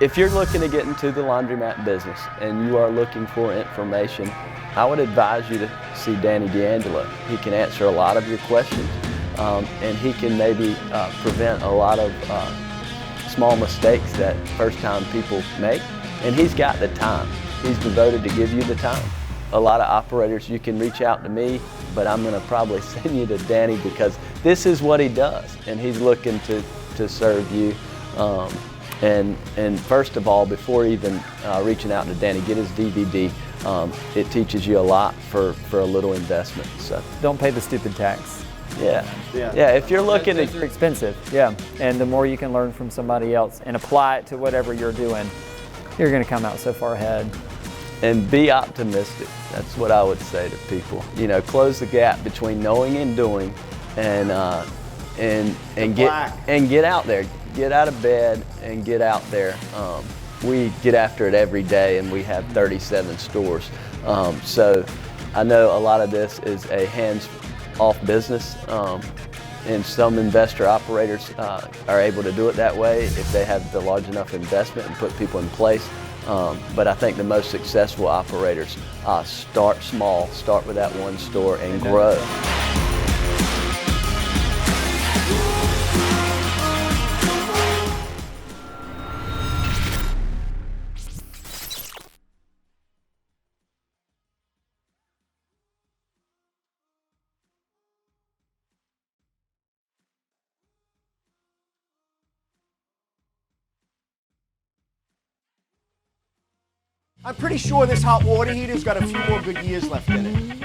If you're looking to get into the laundromat business and you are looking for information, I would advise you to see Danny D'Angelo. He can answer a lot of your questions, and he can maybe prevent a lot of small mistakes that first-time people make. And he's got the time. He's devoted to give you the time. A lot of operators, you can reach out to me, but I'm going to probably send you to Danny because this is what he does, and he's looking to serve you. And first of all, before even reaching out to Danny, get his DVD. It teaches you a lot for a little investment. So don't pay the stupid tax. Yeah. If you're looking at, they're expensive. Yeah, and the more you can learn from somebody else and apply it to whatever you're doing, you're going to come out so far ahead. And be optimistic. That's what I would say to people. You know, close the gap between knowing and doing, and get out there. Get out of bed and get out there. We get after it every day, and we have 37 stores. So I know a lot of this is a hands-off business, and some investor operators are able to do it that way if they have the large enough investment and put people in place. But I think the most successful operators start small, start with that one store and grow. I'm pretty sure this hot water heater's got a few more good years left in it.